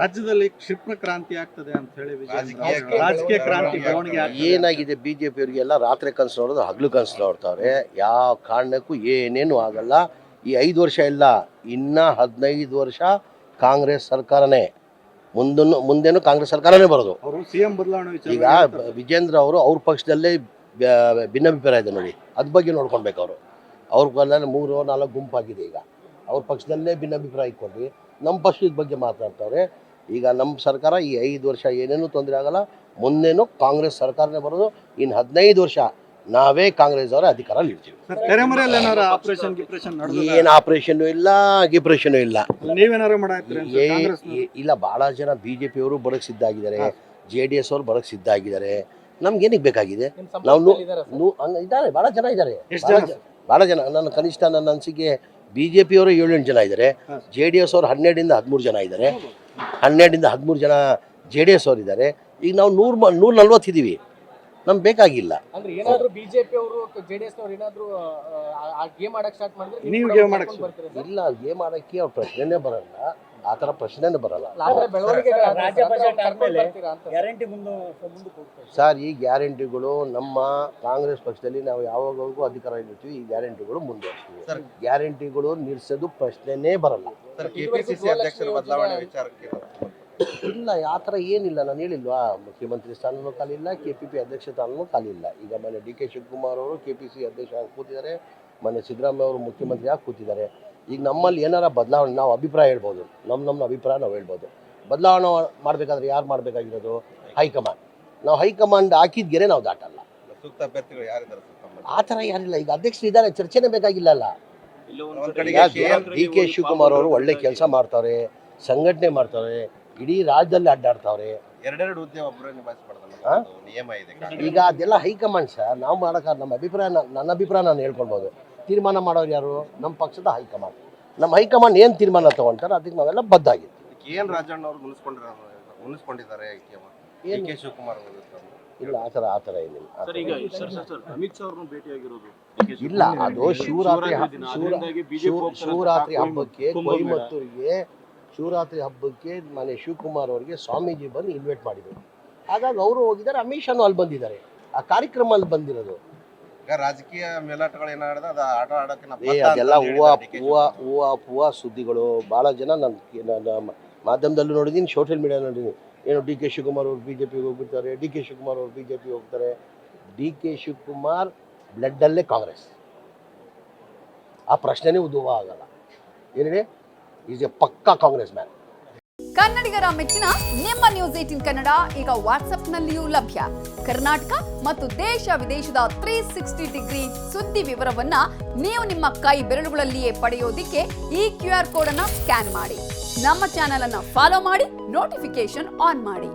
ರಾಜ್ಯದಲ್ಲಿ ಕ್ಷಿಪ್ರ ಕ್ರಾಂತಿ ಆಗ್ತದೆ ಅಂತ ಹೇಳಿ ರಾಜಕೀಯ ಕ್ರಾಂತಿ ಬೆಳವಣಿಗೆ ಏನಾಗಿದೆ ಬಿಜೆಪಿ ಅವರಿಗೆಲ್ಲ ರಾತ್ರಿ ಕನಸು ನೋಡೋದು ಹಗಲು ಕನಸು ನೋಡ್ತಾವ್ರೆ. ಯಾವ ಕಾರಣಕ್ಕೂ ಏನೇನು ಆಗಲ್ಲ. ಈ 5 ವರ್ಷ ಇಲ್ಲ, ಇನ್ನ 15 ವರ್ಷ ಕಾಂಗ್ರೆಸ್ ಸರ್ಕಾರನೇ, ಮುಂದೇನು ಕಾಂಗ್ರೆಸ್ ಸರ್ಕಾರನೇ ಬರೋದು. ಅವರು ಸಿಎಂ ಬದಲಾವಣೆ ಈಗ ವಿಜೇಂದ್ರ ಅವರು ಅವ್ರ ಪಕ್ಷದಲ್ಲೇ ಭಿನ್ನಾಭಿಪ್ರಾಯ ಇದೆ ನೋಡಿ, ಅದ್ರ ಬಗ್ಗೆ ನೋಡ್ಕೊಳ್ಬೇಕು. ಅವ್ರ 3-4 ಗುಂಪಾಗಿದೆ. ಈಗ ಅವ್ರ ಪಕ್ಷದಲ್ಲೇ ಭಿನ್ನಾಭಿಪ್ರಾಯ ಇಟ್ಕೊಂಡ್ವಿ, ನಮ್ಮ ಪಕ್ಷದ ಬಗ್ಗೆ ಮಾತಾಡ್ತಾರೆ. ಈಗ ನಮ್ಮ ಸರ್ಕಾರ ಈ 5 ವರ್ಷ ಏನೇನು ತೊಂದರೆ ಆಗಲ್ಲ, ಮುಂದೇನು ಕಾಂಗ್ರೆಸ್ ಸರ್ಕಾರನೇ ಬರೋದು. ಇನ್ನು 15 ವರ್ಷ ನಾವೇ ಕಾಂಗ್ರೆಸ್ ಅವರ ಅಧಿಕಾರಲ್ಲಿ ಇರ್ತೀವಿ. ಏನು ಆಪರೇಷನ್ ಇಲ್ಲ, ಗಿಪ್ರೇಷನ್ ಇಲ್ಲ. ಇಲ್ಲ, ಬಹಳ ಜನ ಬಿಜೆಪಿ ಅವರು ಬರಕ್ ಸಿದ್ಧ ಆಗಿದ್ದಾರೆ, JDS ಅವರು ಬರಕ್ ಸಿದ್ಧ ಆಗಿದ್ದಾರೆ. ನಮ್ಗೆ ಏನಕ್ಕೆ ಬೇಕಾಗಿದೆ? ನಾವು ಇದ್ದಾರೆ, ಬಹಳ ಜನ ಇದ್ದಾರೆ, ಬಹಳ ಜನ. ನನ್ನ ಕನಿಷ್ಠ ನನ್ನ ಅನಿಸಿಕೆ ಬಿಜೆಪಿ ಅವರು 7-8 ಜನ ಇದ್ದಾರೆ, JDS ಅವರು 12-13 ಜನ ಇದ್ದಾರೆ, 12-13 ಜನ JDS ಅವರು ಇದ್ದಾರೆ. ಈಗ ನಾವು 140 ಇದ್ದೀವಿ, ನಮ್ಗೆ ಬೇಕಾಗಿಲ್ಲ. ಇಲ್ಲ, ಗೇಮ್ ಆಡೋಕ್ಕೆ ಅವ್ರ ಪ್ರಶ್ನೆನೇ ಬರಲ್ಲ, ಆ ಥರ ಪ್ರಶ್ನೆನೇ ಬರಲ್ಲ ಸರ್. ಈ ಗ್ಯಾರಂಟಿಗಳು ನಮ್ಮ ಕಾಂಗ್ರೆಸ್ ಪಕ್ಷದಲ್ಲಿ ನಾವು ಯಾವಾಗಲೂ ಅಧಿಕಾರ ಇರ್ತೀವಿ, ಈ ಗ್ಯಾರಂಟಿಗಳು ಮುಂದುವರಿಸ್ತೀವಿ. ಗ್ಯಾರಂಟಿಗಳು ನಿಲ್ಲಿಸೋದು ಪ್ರಶ್ನೆನೇ ಬರಲ್ಲ. ಇಲ್ಲ, ಆ ಥರ ಏನಿಲ್ಲ. ನಾನು ಹೇಳಿಲ್ವಾ, ಮುಖ್ಯಮಂತ್ರಿ ಸ್ಥಾನನೂ ಖಾಲಿಲ್ಲ, KPP ಅಧ್ಯಕ್ಷ ಸ್ಥಾನನೂ ಖಾಲಿಲ್ಲ. ಈಗ ಮೊನ್ನೆ DK ಶಿವಕುಮಾರ್ ಅವರು KPC ಅಧ್ಯಕ್ಷ ಆಗಿ ಕೂತಿದ್ದಾರೆ, ಮೊನ್ನೆ ಸಿದ್ದರಾಮಯ್ಯ ಅವರು ಮುಖ್ಯಮಂತ್ರಿ ಆಗಿ ಕೂತಿದ್ದಾರೆ. ಈಗ ನಮ್ಮಲ್ಲಿ ಏನಾರ ಬದಲಾವಣೆ ನಾವು ಅಭಿಪ್ರಾಯ ಹೇಳ್ಬೋದು, ನಮ್ಮ ಅಭಿಪ್ರಾಯ ನಾವು ಹೇಳ್ಬೋದು. ಬದಲಾವಣೆ ಮಾಡಬೇಕಾದ್ರೆ ಯಾರು ಮಾಡಬೇಕಾಗಿರೋದು? ಹೈಕಮಾಂಡ್. ನಾವು ಹೈಕಮಾಂಡ್ ಹಾಕಿದ್ಗೆರೆ ನಾವು ದಾಟಲ್ಲ. ಆ ಥರ ಯಾರಿಲ್ಲ. ಈಗ ಅಧ್ಯಕ್ಷರು ಇದ್ದಾರೆ, ಚರ್ಚೆನೇ ಬೇಕಾಗಿಲ್ಲ. DK ಶಿವಕುಮಾರ್ ಅವರು ಒಳ್ಳೆ ಕೆಲಸ ಮಾಡ್ತಾರೆ, ಸಂಘಟನೆ ಮಾಡ್ತಾರೆ, ಇಡೀ ರಾಜ್ಯದಲ್ಲಿ ಅಡ್ಡಾಡ್ತಾವ್ರೆ. ಈಗ ಅದೆಲ್ಲ ಹೈಕಮಾಂಡ್ ಸರ್, ನಾವು ಮಾಡೋಕೆ ನಮ್ಮ ಅಭಿಪ್ರಾಯ, ನನ್ನ ಅಭಿಪ್ರಾಯ ನಾನು ಹೇಳ್ಕೊಳ್ಬೋದು. ತೀರ್ಮಾನ ಮಾಡೋರು ಯಾರು? ನಮ್ಮ ಪಕ್ಷದ ಹೈಕಮಾಂಡ್. ನಮ್ಮ ಹೈಕಮಾಂಡ್ ಏನು ತೀರ್ಮಾನ ತಗೊಂತಾರೆ ಅದಕ್ಕೆ ನಾವೆಲ್ಲ ಬದ್ಧಾಗಿರ್ತೀವಿ. ಇಲ್ಲ, ಆ ಥರ ಏನಿಲ್ಲ. ಇಲ್ಲ, ಅದು ಶಿವರಾತ್ರಿ ಹಬ್ಬಕ್ಕೆ ಕೊಯಮತ್ತೂರಿಗೆ, ಶಿವರಾತ್ರಿ ಹಬ್ಬಕ್ಕೆ ಮನೆ ಶಿವಕುಮಾರ್ ಅವರಿಗೆ ಸ್ವಾಮೀಜಿ ಬಂದು ಇನ್ವೈಟ್ ಮಾಡಿದರು. ಹಾಗಾಗಿ ಅವರು ಹೋಗಿದ್ದಾರೆ, ಅಮಿತ್ ಶಾನು ಅಲ್ಲಿ ಬಂದಿದ್ದಾರೆ. ಆ ಕಾರ್ಯಕ್ರಮ ಅಲ್ಲಿ ಬಂದಿರೋದು. ರಾಜಕೀಯ ಮೇಲಾಟಗಳು ಅದೆಲ್ಲ ಹೂವ ಸುದ್ದಿಗಳು. ಭಾಳ ಜನ ನನ್ನ ಮಾಧ್ಯಮದಲ್ಲೂ ನೋಡಿದ್ದೀನಿ, ಸೋಷಿಯಲ್ ಮೀಡಿಯಾ ನೋಡಿದ್ದೀನಿ. ಏನು DK ಶಿವಕುಮಾರ್ ಅವರು BJPಗೆ ಹೋಗ್ಬಿಡ್ತಾರೆ, DK ಶಿವಕುಮಾರ್ ಅವರು BJP ಹೋಗ್ತಾರೆ. DK ಶಿವಕುಮಾರ್ ಬ್ಲಡ್ಡಲ್ಲೇ ಕಾಂಗ್ರೆಸ್, ಆ ಪ್ರಶ್ನೆನೇ ಉದ್ಭವ ಆಗಲ್ಲ. ಏನು ಹೇಳಿ, ಈಸ್ ಎ ಪಕ್ಕಾ ಕಾಂಗ್ರೆಸ್ ಮ್ಯಾನ್. ಕನ್ನಡಿಗರ ಮೆಚ್ಚಿನ ನಿಮ್ಮ ನ್ಯೂಸ್ 18 ಕನ್ನಡ ಈಗ ವಾಟ್ಸ್ಆಪ್ನಲ್ಲಿಯೂ ಲಭ್ಯ. ಕರ್ನಾಟಕ ಮತ್ತು ದೇಶ ವಿದೇಶದ 360 ಡಿಗ್ರಿ ಸುದ್ದಿ ವಿವರವನ್ನ ನೀವು ನಿಮ್ಮ ಕೈ ಬೆರಳುಗಳಲ್ಲಿಯೇ ಪಡೆಯೋದಿಕ್ಕೆ ಈ QR ಕೋಡ್ ಅನ್ನು ಸ್ಕ್ಯಾನ್ ಮಾಡಿ. ನಮ್ಮ ಚಾನೆಲ್ ಅನ್ನು ಫಾಲೋ ಮಾಡಿ, ನೋಟಿಫಿಕೇಶನ್ ಆನ್ ಮಾಡಿ.